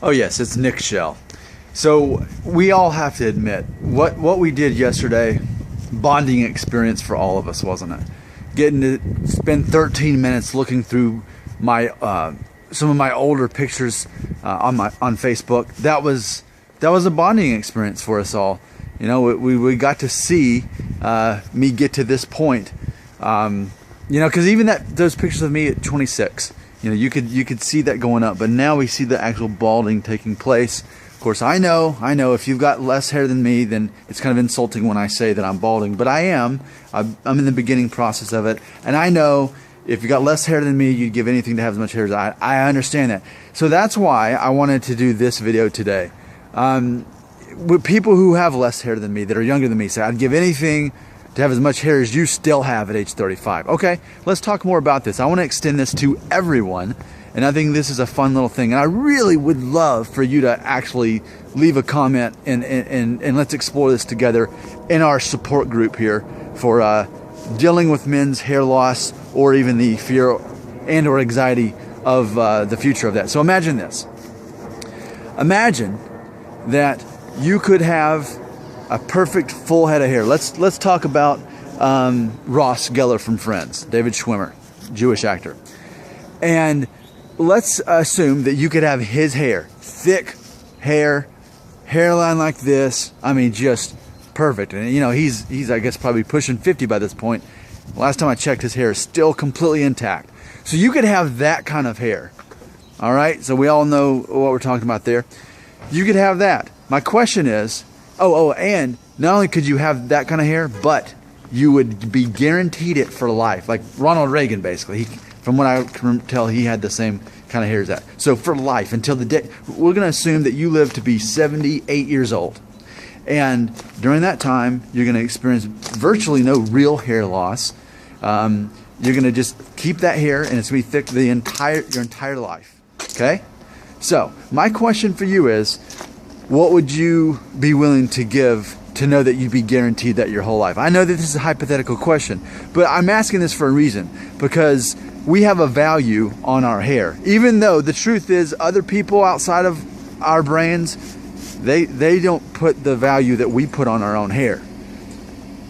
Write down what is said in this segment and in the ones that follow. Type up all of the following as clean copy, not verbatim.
Oh yes, it's Nick Shell. So we all have to admit what we did yesterday, bonding experience for all of us, wasn't it? Getting to spend 13 minutes looking through my some of my older pictures on Facebook. That was a bonding experience for us all. You know, we got to see me get to this point. You know, because even those pictures of me at 26, you know, you could see that going up, but now we see the actual balding taking place. Of course, I know if you've got less hair than me, then it's kind of insulting when I say that I'm balding, but I am. I'm in the beginning process of it, and I know if you got less hair than me, you'd give anything to have as much hair as I understand that. So that's why I wanted to do this video today. With people who have less hair than me, that are younger than me, say, I'd give anything to have as much hair as you still have at age 35. Okay, let's talk more about this. I want to extend this to everyone, and I think this is a fun little thing. And I really would love for you to actually leave a comment and let's explore this together in our support group here for dealing with men's hair loss, or even the fear and or anxiety of the future of that. So imagine this. Imagine that you could have a perfect full head of hair. Let's talk about Ross Geller from Friends, David Schwimmer, Jewish actor. And let's assume that you could have his hair, thick hair, hairline like this. I mean, just perfect. And you know, he's I guess probably pushing 50 by this point. Last time I checked, his hair is still completely intact. So you could have that kind of hair. All right, so we all know what we're talking about there. You could have that. My question is, and not only could you have that kind of hair, but you would be guaranteed it for life. Like Ronald Reagan, basically. From what I can tell, he had the same kind of hair as that. So for life, until the day, we're going to assume that you live to be 78 years old. And during that time, you're going to experience virtually no real hair loss. You're going to just keep that hair, and it's going to be thick your entire life. Okay? So my question for you is, what would you be willing to give to know that you'd be guaranteed that your whole life? I know that this is a hypothetical question, but I'm asking this for a reason, because we have a value on our hair. Even though the truth is, other people outside of our brains, they don't put the value that we put on our own hair.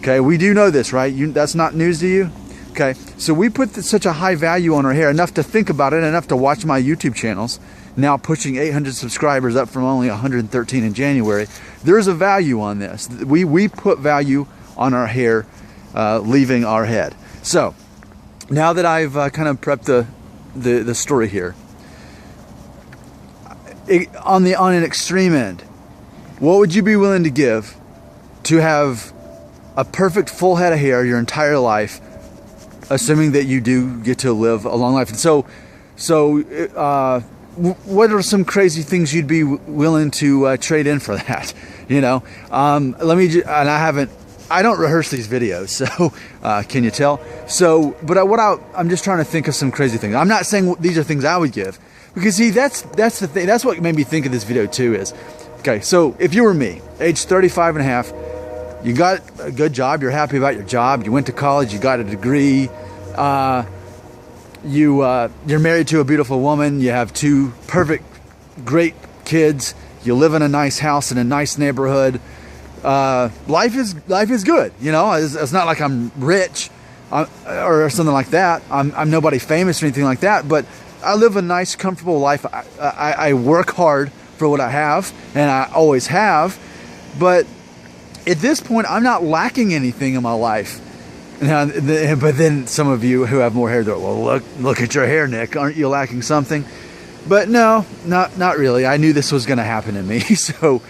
Okay, we do know this, right? That's not news to you? Okay, so we put such a high value on our hair, enough to think about it, enough to watch my YouTube channels, now pushing 800 subscribers, up from only 113 in January. There's a value on this. We put value on our hair leaving our head. So now that I've kind of prepped the story here, on an extreme end, what would you be willing to give to have a perfect full head of hair your entire life, assuming that you do get to live a long life? And so what are some crazy things you'd be willing to trade in for that? You know, I don't rehearse these videos, so can you tell? So, but I'm just trying to think of some crazy things. I'm not saying these are things I would give, because see, that's the thing. That's what made me think of this video too. Is okay. So if you were me, age 35 and a half, you got a good job, you're happy about your job, you went to college, you got a degree. You're married to a beautiful woman. You have two perfect, great kids. You live in a nice house in a nice neighborhood. Life is good. You know, it's not like I'm rich or something like that. I'm nobody famous or anything like that. But I live a nice, comfortable life. I work hard for what I have, and I always have. But at this point, I'm not lacking anything in my life. Now, but then some of you who have more hair, they're, well, look at your hair, Nick. Aren't you lacking something? But no, not really. I knew this was going to happen to me. So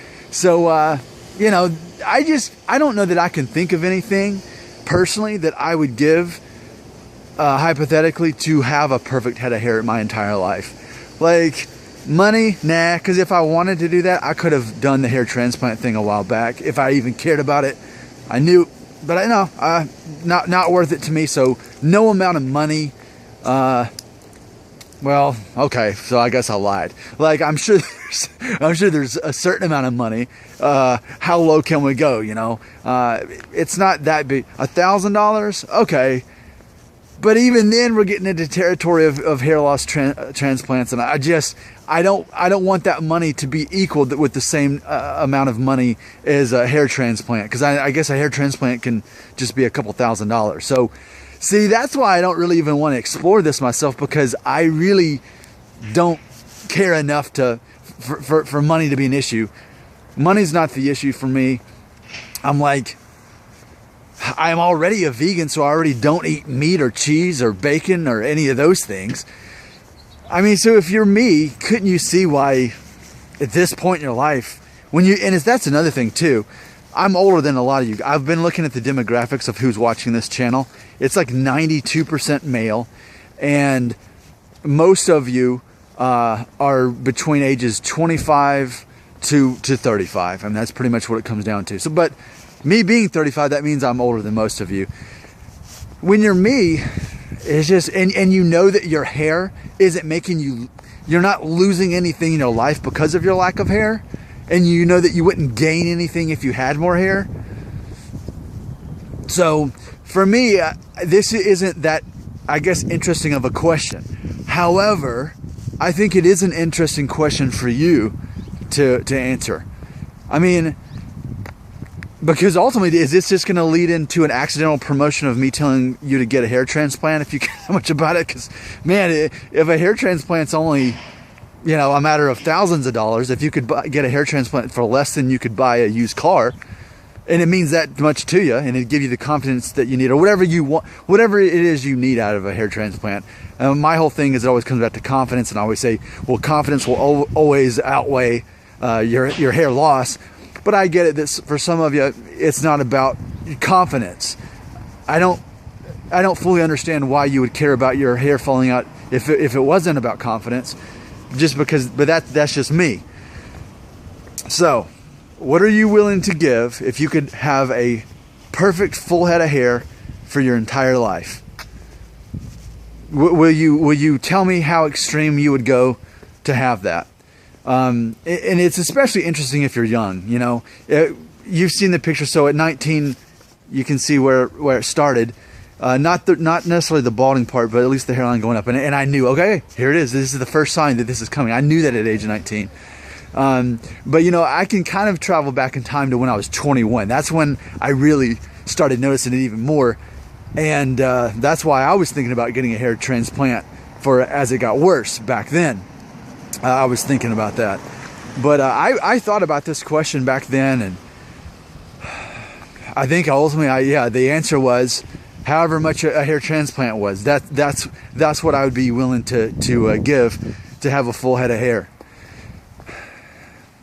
you know, I don't know that I can think of anything personally that I would give hypothetically to have a perfect head of hair my entire life. Like money, nah, because if I wanted to do that, I could have done the hair transplant thing a while back if I even cared about it. I knew. But I know, not worth it to me. So no amount of money. Well, okay. So I guess I lied. Like I'm sure there's a certain amount of money. How low can we go? You know, it's not that big. $1,000. Okay. But even then, we're getting into territory of hair loss transplants, and I don't want that money to be equal with the same amount of money as a hair transplant, because I guess a hair transplant can just be a couple $1,000s. So, see, that's why I don't really even want to explore this myself, because I really don't care enough for money to be an issue. Money's not the issue for me. I'm already a vegan, so I already don't eat meat or cheese or bacon or any of those things. I mean, so if you're me, couldn't you see why at this point in your life, that's another thing too. I'm older than a lot of you. I've been looking at the demographics of who's watching this channel. It's like 92% male, and most of you are between ages 25 to 35. I mean, that's pretty much what it comes down to. So, but me being 35, that means I'm older than most of you. When you're me, it's just, and you know that your hair isn't making you're not losing anything in your life because of your lack of hair, and you know that you wouldn't gain anything if you had more hair. So for me, this isn't that, I guess, interesting of a question. However, I think it is an interesting question for you to answer. I mean, because ultimately, is this just going to lead into an accidental promotion of me telling you to get a hair transplant if you care that much about it? Because, man, if a hair transplant's only, a matter of thousands of dollars, if you could get a hair transplant for less than you could buy a used car, and it means that much to you, and it give you the confidence that you need, or whatever you want, whatever it is you need out of a hair transplant. My whole thing is it always comes back to confidence, and I always say, well, confidence will always outweigh your hair loss. But I get it that for some of you, it's not about confidence. I don't fully understand why you would care about your hair falling out if it wasn't about confidence, but that's just me. So, what are you willing to give if you could have a perfect full head of hair for your entire life? Will you tell me how extreme you would go to have that? And it's especially interesting if you're young. You've seen the picture. So at 19, you can see where it started. Not necessarily the balding part, but at least the hairline going up. And I knew, okay, here it is. This is the first sign that this is coming. I knew that at age 19. But I can kind of travel back in time to when I was 21. That's when I really started noticing it even more. And that's why I was thinking about getting a hair transplant as it got worse back then. I was thinking about that. But I thought about this question back then, and I think ultimately, the answer was however much a hair transplant was. That's what I would be willing to give to have a full head of hair.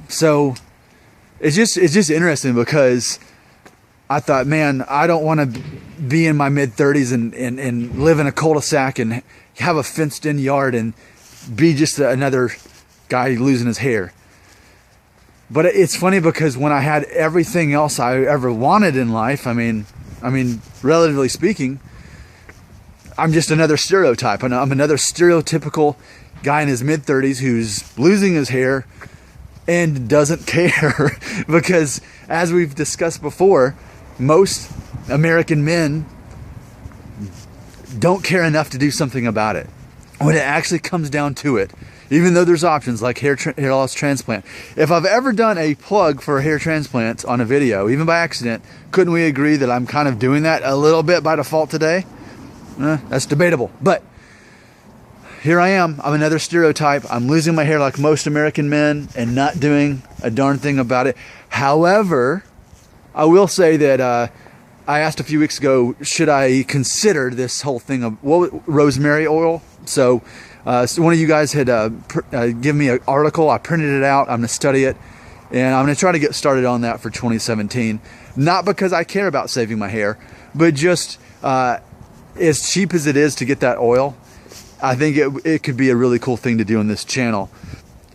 So it's just interesting, because I thought, man, I don't want to be in my mid-30s and live in a cul-de-sac and have a fenced-in yard and be just another guy losing his hair. But it's funny, because when I had everything else I ever wanted in life, I mean, relatively speaking, I'm just another stereotype. I'm another stereotypical guy in his mid-30s who's losing his hair and doesn't care. Because as we've discussed before, most American men don't care enough to do something about it. When it actually comes down to it, even though there's options like hair loss transplant. If I've ever done a plug for hair transplants on a video, even by accident, couldn't we agree that I'm kind of doing that a little bit by default today? That's debatable. But here I am. I'm another stereotype. I'm losing my hair like most American men and not doing a darn thing about it. However, I will say that I asked a few weeks ago, should I consider this whole thing of rosemary oil? So one of you guys had given me an article. I printed it out. I'm going to study it, and I'm going to try to get started on that for 2017. Not because I care about saving my hair, but just as cheap as it is to get that oil, I think it could be a really cool thing to do on this channel.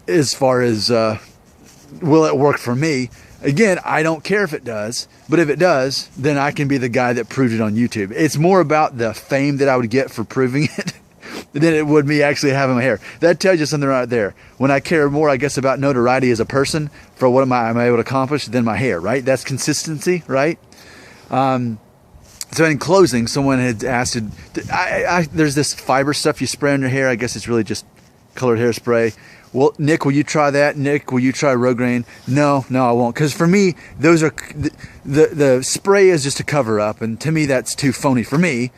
As far as will it work for me? Again, I don't care if it does, but if it does, then I can be the guy that proved it on YouTube. It's more about the fame that I would get for proving it than it would me actually having my hair. That tells you something right there. When I care more, I guess, about notoriety as a person for what am I able to accomplish than my hair, right? That's consistency, right? So in closing, someone had asked, there's this fiber stuff you spray on your hair. I guess it's really just colored hairspray. Well, Nick, will you try that? Nick, will you try Rogaine? No, I won't. Because for me, those are the spray is just a cover up, and to me, that's too phony for me.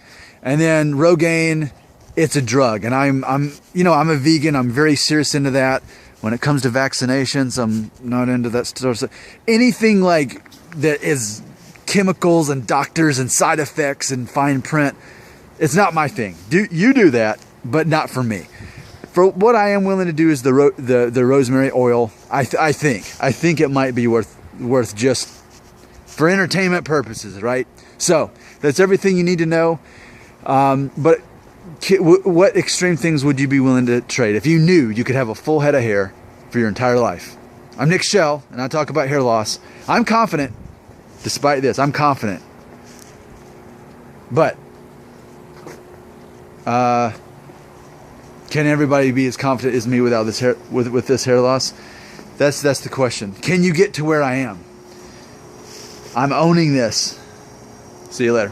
And then Rogaine, it's a drug, and I'm a vegan. I'm very serious into that. When it comes to vaccinations, I'm not into that sort of stuff. Anything like that is chemicals and doctors and side effects and fine print, it's not my thing. You do that, but not for me. For what I am willing to do is the rosemary oil. I think it might be worth just for entertainment purposes, right? So that's everything you need to know. But what extreme things would you be willing to trade if you knew you could have a full head of hair for your entire life? I'm Nick Shell, and I talk about hair loss. I'm confident, despite this. I'm confident, but can everybody be as confident as me without this hair, with this hair loss? That's the question. Can you get to where I am? I'm owning this. See you later.